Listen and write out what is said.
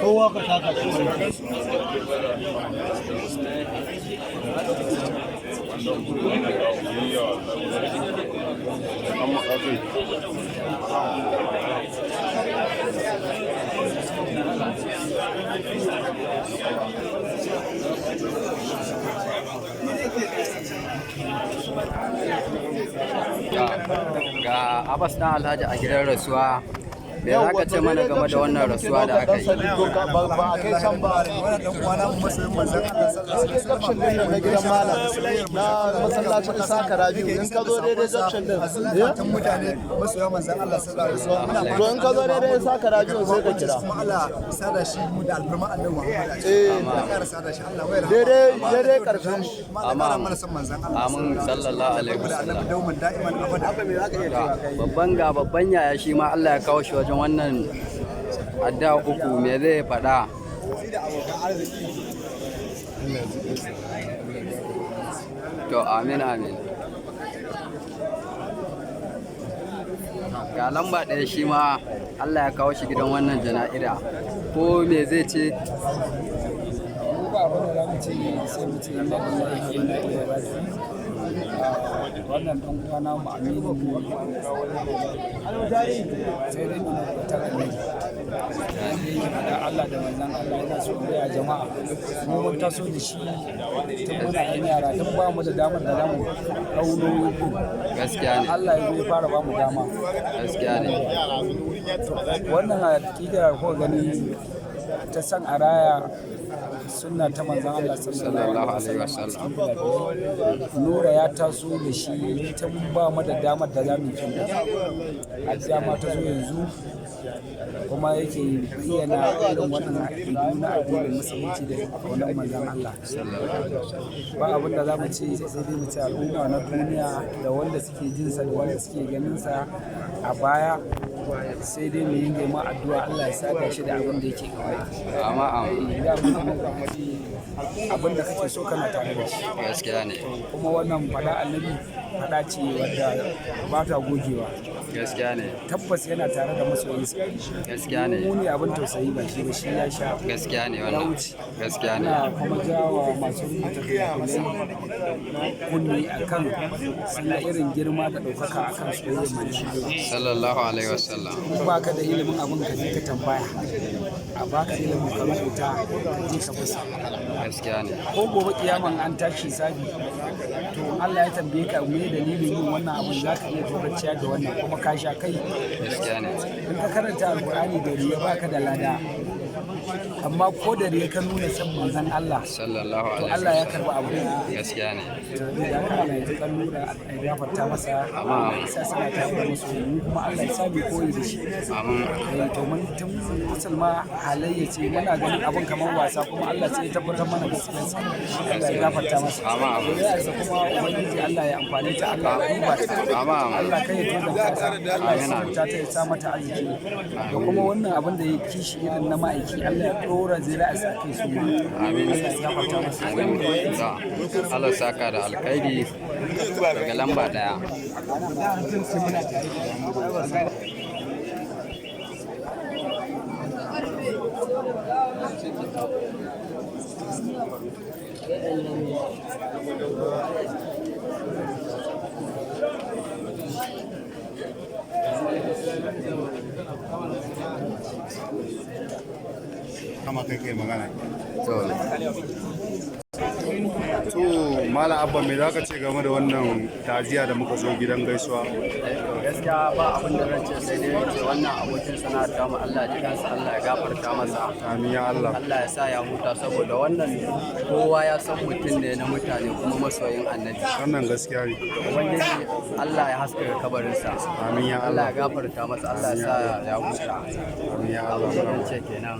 kowa ka taka ga Abbas dan Alhaji a gidan rasuwa. Me za ka ce mana game da wannan rasuwa da aka yi? ba a kai can ba wannan dan uwana masoyin manzon Allah sallallahu alaihi wasallam na gidan malam na masallacin Isaka Rabiu in ka zo daidai junction din fatan mutane masoyin manzon Allah sallallahu alaihi wasallam to in ka zo daidai Isaka Rabiu sai ka kira kuma Allah sada shi mu da alfarma Annabi Muhammad Allah ya sada shi Allah wai daidai karshen amma manzon Allah amin sallallahu alaihi wasallam Annabi dauman da'iman abada haka me zaka iya cewa babban yaya shi ma Allah ya kawo shi wajen wannan adda uku me zai faɗa? To amin amin. Ga lamba ɗaya shi ma Allah ya kawo shi gidan wannan jana'ira, ko me zai ce? Wannan ɗan uwana mu aminu sai dai mu ta gani da Allah da manzon Allah yana so ya jama'a mu mun taso da shi tun muna yan yara tun ba mu da damar da zamu dauno Gaskiya ne. Allah ya zo fara ba mu dama Gaskiya ne. wannan hakika ko gani ta san a raya sunna ta manzon Allah Sallallahu alaihi wasallam. Nura ya taso da shi ta ba mu da damar da zamu yi a dama ta zo yanzu kuma yake bayyana irin wannan aƙidu na addinin musulunci da wannan manzon Allah ba abin da zamu ce sai dai mu ce al'umma na duniya da wanda suke jinsa da wanda suke ganin sa a baya sai dai mu yi ma addu'a Allah ya saka shi da abin da yake kawai Amma abin da kake so kana tare da shi gaskiya ne. kuma wannan fada annabi fada ce wadda ba ta gogewa Gaskiya ne. tabbas yana tare da masoyinsa Gaskiya ne. mu ne abin tausayi ba shi ba shi ya sha Gaskiya ne wannan. Gaskiya ne. ana kuma jawa masu rubuta kunni akan suna irin girma da ɗaukaka akan soyayyar manzo Sallallahu alaihi wasallam. ba ka da ilimin abin ka je ka tambaya a baka ilimin ka rubuta ka je ka bisa Gaskiya ne. ko gobe kiyaman an tashi sabi to Allah ya tambaye ka me dalilin yin wannan abin za ka iya tabbaciya da wannan kuma ka sha kai Gaskiya ne. in ka karanta alkur'ani da riya baka da lada amma ko da riya ka nuna san manzon Allah Sallallahu to alaihi Allah ya wasallam. karba abu Gaskiya ne. da ka Allah ya kan nura ya gafarta masa sai sana ta yi musu kuma Allah ya sabi koyi da shi Amin. to mun tun musulma halayya ce muna ganin abin kamar wasa kuma Allah sai ya tabbatar mana gaskiyarsa Allah ya gafarta masa Amin. ya isa kuma ubangiji Allah ya amfane ta Allah ya duba ta Amin. Allah kai ya tozanta ta Allah ya sabunta ta ya sa mata arziki da kuma wannan abin da ya kishi irin na ma'aiki Allah ya dora zira a sakai su ma Amin. Allah ya gafarta masa Allah saka da alkhairi daga lamba ɗaya. kama kai magana. to Malam Abba me za ka ce game da wannan taziya da muka zo gidan gaisuwa? gaskiya ba abin da zan ce sai dai ce wannan abokin sana'a ta mu Allah ya kansa Allah ya gafarta masa Amin ya Allah. Allah ya sa ya huta saboda wannan kowa ya san mutum ne na mutane kuma masoyin annabi Wannan gaskiya ne. ubangiji Allah ya haskaka kabarinsa Amin ya Allah Allah. ya gafarta masa Allah ya sa ya huta Amin ya Allah. zan ce kenan